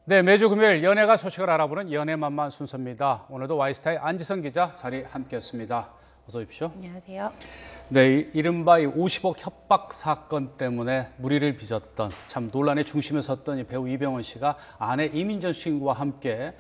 네, 매주 금요일 연예가 소식을 알아보는 연예만만 순서입니다. 오늘도 와이스타의 안지선 기자 자리 함께했습니다. 어서 오십시오. 안녕하세요. 네, 이른바 50억 협박 사건 때문에 무리를 빚었던 참 논란의 중심에 섰던 이 배우 이병헌 씨가 아내 이민정 씨와 함께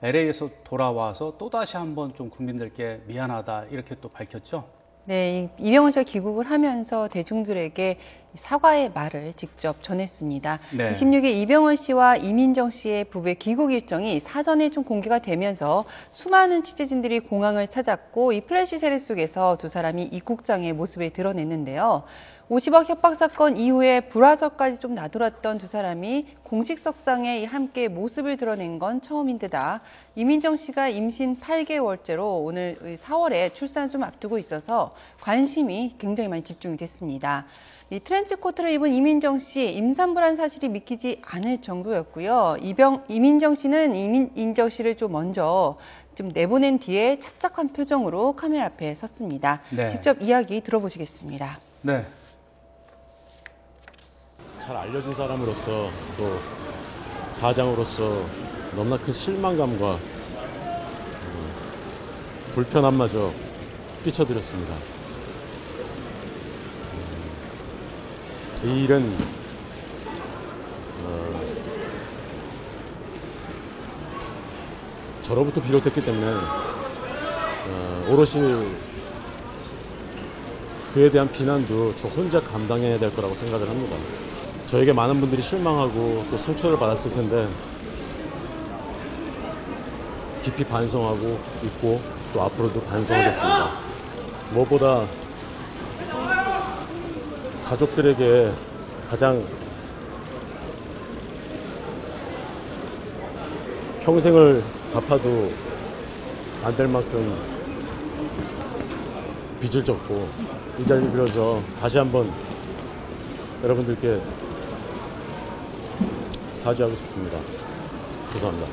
LA에서 돌아와서 또다시 한번 좀 국민들께 미안하다 이렇게 또 밝혔죠. 네, 이병헌 씨가 귀국을 하면서 대중들에게 사과의 말을 직접 전했습니다. 네. 26일 이병헌 씨와 이민정 씨의 부부의 귀국 일정이 사전에 좀 공개가 되면서 수많은 취재진들이 공항을 찾았고 이 플래시 세례 속에서 두 사람이 입국장의 모습을 드러냈는데요. 50억 협박 사건 이후에 불화설까지 좀 나돌았던 두 사람이 공식석상에 함께 모습을 드러낸 건 처음인 데다 이민정 씨가 임신 8개월째로 오늘 4월에 출산 좀 앞두고 있어서 관심이 굉장히 많이 집중이 됐습니다. 이 트렌치 코트를 입은 이민정 씨 임산부란 사실이 믿기지 않을 정도였고요. 이민정 씨는 이민정 씨를 좀 먼저 좀 내보낸 뒤에 착잡한 표정으로 카메라 앞에 섰습니다. 네. 직접 이야기 들어보시겠습니다. 네. 잘 알려진 사람으로서 또 가장으로서 너무나 큰 실망감과 불편함마저 끼쳐드렸습니다. 이 일은 저로부터 비롯됐기 때문에 오롯이 그에 대한 비난도 저 혼자 감당해야 될 거라고 생각을 합니다. 저에게 많은 분들이 실망하고 또 상처를 받았을 텐데 깊이 반성하고 있고 또 앞으로도 반성하겠습니다. 무엇보다 가족들에게 가장 평생을 갚아도 안 될 만큼 빚을 졌고 이 자리를 빌어서 다시 한번 여러분들께 사죄하고 싶습니다. 죄송합니다.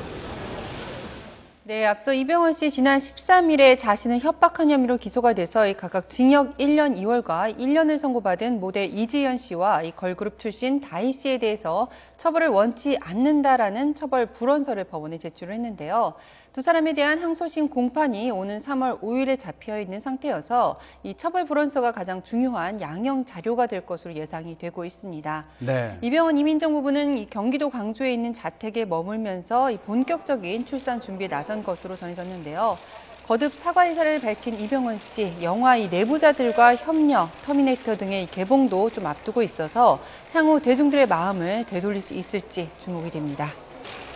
네, 앞서 이병헌 씨 지난 13일에 자신을 협박한 혐의로 기소가 돼서 각각 징역 1년 2월과 1년을 선고받은 모델 이지연 씨와 이 걸그룹 출신 다희 씨에 대해서 처벌을 원치 않는다라는 처벌 불원서를 법원에 제출을 했는데요. 두 사람에 대한 항소심 공판이 오는 3월 5일에 잡혀 있는 상태여서 이 처벌 불원서가 가장 중요한 양형 자료가 될 것으로 예상이 되고 있습니다. 네. 이병헌, 이민정 부부는 이 경기도 광주에 있는 자택에 머물면서 이 본격적인 출산 준비에 나선 것으로 전해졌는데요. 거듭 사과 의사를 밝힌 이병헌 씨, 영화 이 내부자들과 협력, 터미네이터 등의 개봉도 좀 앞두고 있어서 향후 대중들의 마음을 되돌릴 수 있을지 주목이 됩니다.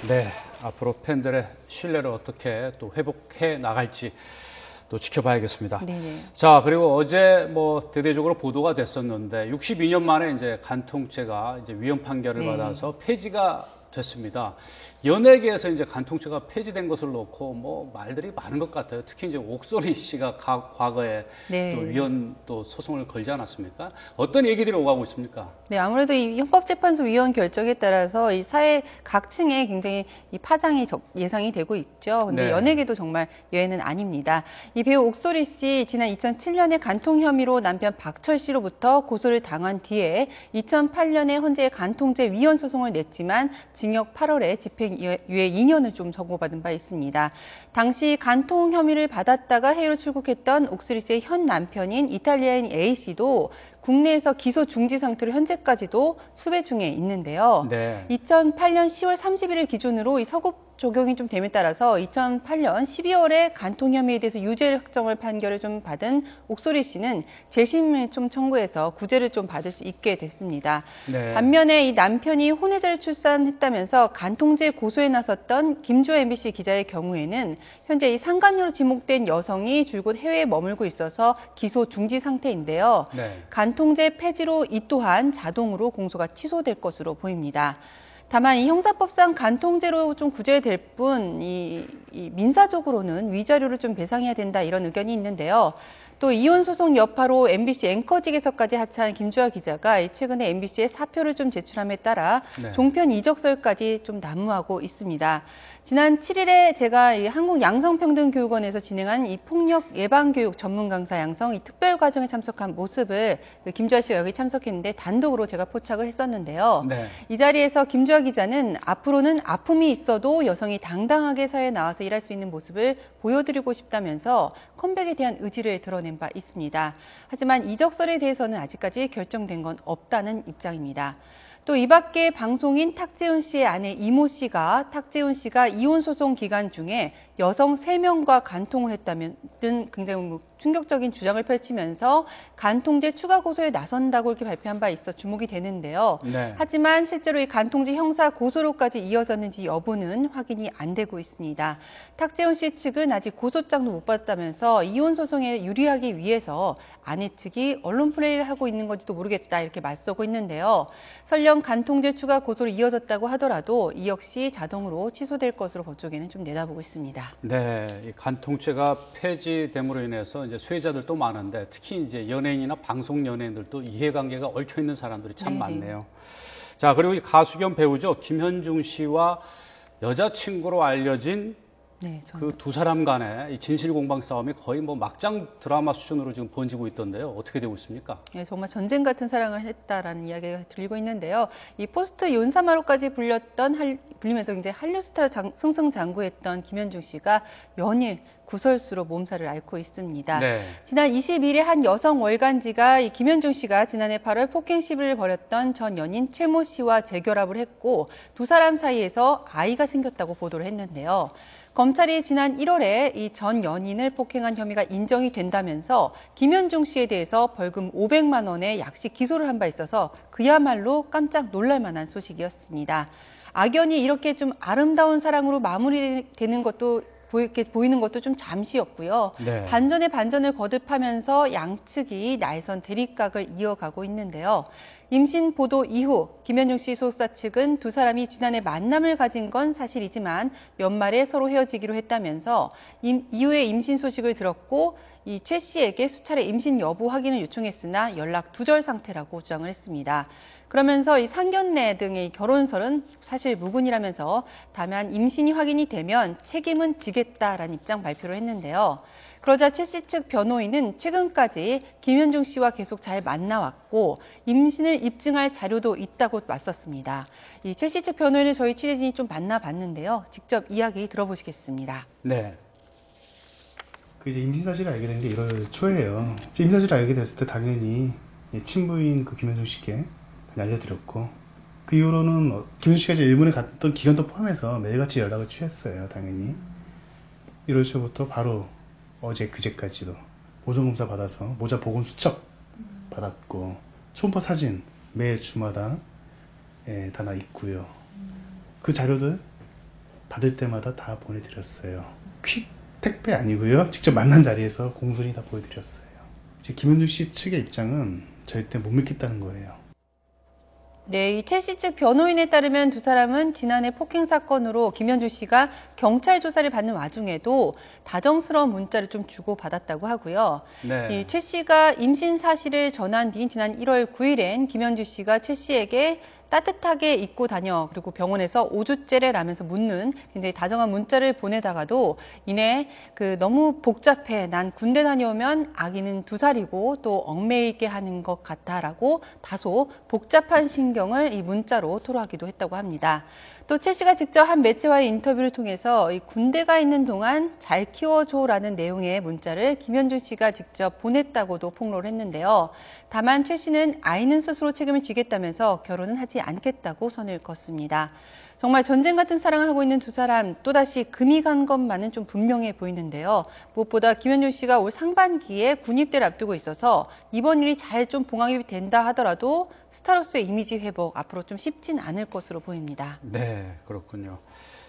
네. 앞으로 팬들의 신뢰를 어떻게 또 회복해 나갈지 또 지켜봐야겠습니다. 네네. 자, 그리고 어제 대대적으로 보도가 됐었는데 62년 만에 이제 간통죄가 이제 위헌 판결을 받아서 폐지가 됐습니다. 연예계에서 이제 간통죄가 폐지된 것을 놓고 말들이 많은 것 같아요. 특히 이제 옥소리 씨가 과거에 또 위헌 또 소송을 걸지 않았습니까? 어떤 얘기들이 오가고 있습니까? 네, 아무래도 이 헌법재판소 위헌 결정에 따라서 이 사회 각 층에 굉장히 이 파장이 예상이 되고 있죠. 근데 연예계도 정말 예외는 아닙니다. 이 배우 옥소리 씨 지난 2007년에 간통 혐의로 남편 박철 씨로부터 고소를 당한 뒤에 2008년에 헌재에 간통죄 위헌 소송을 냈지만 징역 8월에 집행유예 2년을 좀 선고받은 바 있습니다. 당시 간통 혐의를 받았다가 해외로 출국했던 옥소리 씨의 현 남편인 이탈리아인 A 씨도 국내에서 기소 중지 상태로 현재까지도 수배 중에 있는데요. 2008년 10월 30일을 기준으로 이 서급 적용이 좀 됨에 따라서 2008년 12월에 간통 혐의에 대해서 유죄 확정을 판결을 좀 받은 옥소리 씨는 재심을 좀 청구해서 구제를 좀 받을 수 있게 됐습니다. 반면에 이 남편이 혼외자를 출산했다면서 간통죄 고소에 나섰던 김주호 MBC 기자의 경우에는 현재 이 상간녀로 지목된 여성이 줄곧 해외에 머물고 있어서 기소 중지 상태인데요. 간통죄 폐지로 이 또한 자동으로 공소가 취소될 것으로 보입니다. 다만 이 형사법상 간통죄로 좀 구제될 뿐 이 민사적으로는 위자료를 좀 배상해야 된다 이런 의견이 있는데요. 또 이혼 소송 여파로 MBC 앵커직에서까지 하차한 김주아 기자가 최근에 MBC에 사표를 좀 제출함에 따라 네. 종편 이적설까지 좀 난무하고 있습니다. 지난 7일에 제가 이 한국양성평등교육원에서 진행한 이 폭력 예방교육 전문 강사 양성 이 특별 과정에 참석한 모습을 김주아 씨가 여기 참석했는데 단독으로 제가 포착을 했었는데요. 네. 이 자리에서 김주아 기자는 앞으로는 아픔이 있어도 여성이 당당하게 사회에 나와서 일할 수 있는 모습을 보여드리고 싶다면서 컴백에 대한 의지를 드러낸 바 있습니다. 하지만 이적설에 대해서는 아직까지 결정된 건 없다는 입장입니다. 또 이 밖에 방송인 탁재훈 씨의 아내 이모 씨가 탁재훈 씨가 이혼 소송 기간 중에 여성 3명과 간통을 했다면 등 굉장히 충격적인 주장을 펼치면서 간통죄 추가 고소에 나선다고 이렇게 발표한 바 있어 주목이 되는데요. 네. 하지만 실제로 이 간통죄 형사 고소로까지 이어졌는지 여부는 확인이 안 되고 있습니다. 탁재훈 씨 측은 아직 고소장도 못 받았다면서 이혼 소송에 유리하기 위해서 아내 측이 언론 플레이를 하고 있는 건지도 모르겠다 이렇게 맞서고 있는데요. 설령 간통죄 추가 고소로 이어졌다고 하더라도 이 역시 자동으로 취소될 것으로 법조계는 좀 내다보고 있습니다. 네, 이 간통죄가 폐지됨으로 인해서 이제 수혜자들도 많은데 특히 이제 연예인이나 방송 연예인들도 이해관계가 얽혀 있는 사람들이 참 많네요. 자, 그리고 이 가수 겸 배우죠. 김현중 씨와 여자친구로 알려진 네, 그 두 사람 간의 이 진실 공방 싸움이 거의 뭐 막장 드라마 수준으로 지금 번지고 있던데요. 어떻게 되고 있습니까? 네, 정말 전쟁 같은 사랑을 했다라는 이야기가 들리고 있는데요. 이 포스트 윤사마로까지 불리면서 이제 한류 스타로 승승장구했던 김현중 씨가 연일 구설수로 몸살을 앓고 있습니다. 네. 지난 22일에 한 여성 월간지가 이 김현중 씨가 지난해 8월 폭행 시비를 벌였던 전 연인 최모 씨와 재결합을 했고 두 사람 사이에서 아이가 생겼다고 보도를 했는데요. 검찰이 지난 1월에 이 전 연인을 폭행한 혐의가 인정이 된다면서 김현중 씨에 대해서 벌금 500만 원의 약식 기소를 한 바 있어서 그야말로 깜짝 놀랄 만한 소식이었습니다. 악연이 이렇게 좀 아름다운 사랑으로 마무리되는 것도 보이는 것도 좀 잠시였고요. 네. 반전에 반전을 거듭하면서 양측이 날선 대립각을 이어가고 있는데요. 임신 보도 이후 김현중 씨 소속사 측은 두 사람이 지난해 만남을 가진 건 사실이지만 연말에 서로 헤어지기로 했다면서 이후에 임신 소식을 들었고 이 최 씨에게 수차례 임신 여부 확인을 요청했으나 연락 두절 상태라고 주장을 했습니다. 그러면서 이 상견례 등의 결혼설은 사실 무근이라면서 다만 임신이 확인이 되면 책임은 지겠다라는 입장 발표를 했는데요. 그러자 최 씨 측 변호인은 최근까지 김현중 씨와 계속 잘 만나왔고 임신을 입증할 자료도 있다고 맞섰습니다. 이 최 씨 측 변호인을 저희 취재진이 좀 만나봤는데요. 직접 이야기 들어보시겠습니다. 네. 그 이제 임신 사실을 알게 된 게 1월 초예요. 임신 사실을 알게 됐을 때 당연히 친부인 그 김현중 씨께 알려드렸고 그 이후로는 김현중 씨가 이제 일본에 갔던 기간도 포함해서 매일같이 연락을 취했어요. 당연히 1월 초부터 바로 어제 그제까지도 모성검사 받아서 모자 보건 수첩 받았고 초음파 사진 매 주마다 다 나 있고요. 그 자료들 받을 때마다 다 보내드렸어요. 퀵 택배 아니고요. 직접 만난 자리에서 공손히 다 보여드렸어요. 이제 김현중 씨 측의 입장은 절대 못 믿겠다는 거예요. 네, 이 최 씨 측 변호인에 따르면 두 사람은 지난해 폭행 사건으로 김현중 씨가 경찰 조사를 받는 와중에도 다정스러운 문자를 좀 주고받았다고 하고요. 네. 이 최 씨가 임신 사실을 전한 뒤인 지난 1월 9일엔 김현중 씨가 최 씨에게 따뜻하게 입고 다녀 그리고 병원에서 5주째래 라면서 묻는 굉장히 다정한 문자를 보내다가도 이내 너무 복잡해 난 군대 다녀오면 아기는 2살이고 또 얽매이게 하는 것 같아라고 다소 복잡한 신경을 이 문자로 토로하기도 했다고 합니다. 또 최 씨가 직접 한 매체와의 인터뷰를 통해서 이 군대가 있는 동안 잘 키워줘라는 내용의 문자를 김현중 씨가 직접 보냈다고도 폭로를 했는데요. 다만 최 씨는 아이는 스스로 책임을 지겠다면서 결혼은 하지 않겠다고 선을 그었습니다. 정말 전쟁 같은 사랑을 하고 있는 두 사람 또다시 금이 간 것만은 좀 분명해 보이는데요. 무엇보다 김현중 씨가 올 상반기에 군입대를 앞두고 있어서 이번 일이 잘 좀 봉합이 된다 하더라도 스타로서의 이미지 회복 앞으로 좀 쉽진 않을 것으로 보입니다. 네, 그렇군요.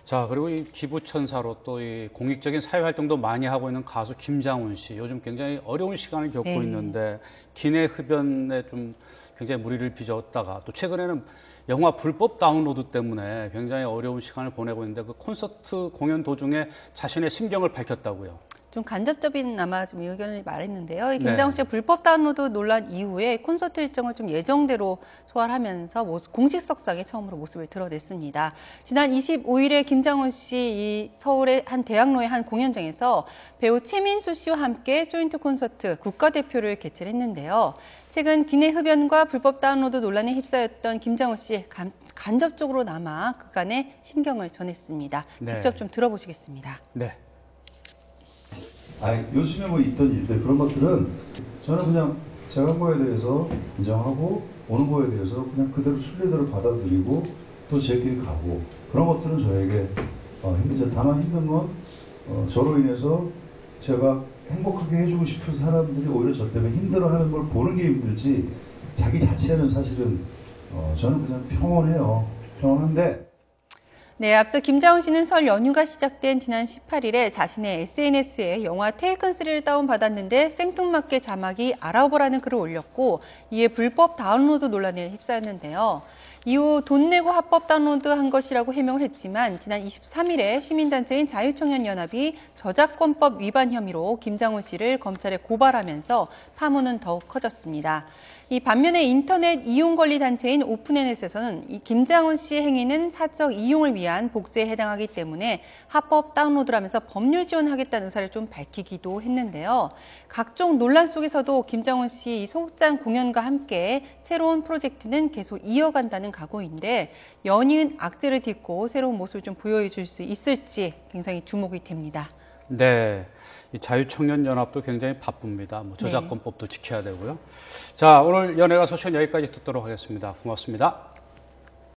자, 그리고 이 기부천사로 또 이 공익적인 사회활동도 많이 하고 있는 가수 김장훈 씨. 요즘 굉장히 어려운 시간을 겪고 있는데 기내 흡연에 좀 굉장히 무리를 빚었다가 또 최근에는 영화 불법 다운로드 때문에 굉장히 어려운 시간을 보내고 있는데 그 콘서트 공연 도중에 자신의 심경을 밝혔다고요. 좀 간접적인 아마 좀 의견을 말했는데요. 이 김장훈 씨가 불법 다운로드 논란 이후에 콘서트 일정을 좀 예정대로 소화하면서 공식석상에 처음으로 모습을 드러냈습니다. 지난 25일에 김장훈 씨 이 서울의 한 대학로의 한 공연장에서 배우 최민수 씨와 함께 조인트 콘서트 국가대표를 개최를 했는데요. 최근 기내 흡연과 불법 다운로드 논란에 휩싸였던 김장훈 씨 간접적으로나마 그간의 심경을 전했습니다. 네. 직접 좀 들어보시겠습니다. 네. 요즘에 뭐 있던 일들 그런 것들은 저는 그냥 제가 한 거에 대해서 인정하고 오는 거에 대해서 그냥 그대로 순리대로 받아들이고 또 제 길 가고 그런 것들은 저에게 힘들죠. 다만 힘든 건 저로 인해서 제가 행복하게 해주고 싶은 사람들이 오히려 저 때문에 힘들어하는 걸 보는 게 힘들지 자기 자체는 사실은 저는 그냥 평온해요. 평온한데 네, 앞서 김장훈 씨는 설 연휴가 시작된 지난 18일에 자신의 SNS에 영화 테이큰3를 다운받았는데 생뚱맞게 자막이 알아보라는 글을 올렸고 이에 불법 다운로드 논란에 휩싸였는데요. 이후 돈 내고 합법 다운로드한 것이라고 해명을 했지만 지난 23일에 시민단체인 자유청년연합이 저작권법 위반 혐의로 김장훈 씨를 검찰에 고발하면서 파문은 더욱 커졌습니다. 이 반면에 인터넷 이용 권리 단체인 오픈NS에서는 이 김장훈 씨의 행위는 사적 이용을 위한 복제에 해당하기 때문에 합법 다운로드를 하면서 법률 지원하겠다는 의사를 좀 밝히기도 했는데요. 각종 논란 속에서도 김장훈 씨 소극장 공연과 함께 새로운 프로젝트는 계속 이어간다는 각오인데 연이은 악재를 딛고 새로운 모습을 좀 보여줄 수 있을지 굉장히 주목이 됩니다. 네. 이 자유청년연합도 굉장히 바쁩니다. 뭐 저작권법도 지켜야 되고요. 자, 오늘 연예가 소식은 여기까지 듣도록 하겠습니다. 고맙습니다.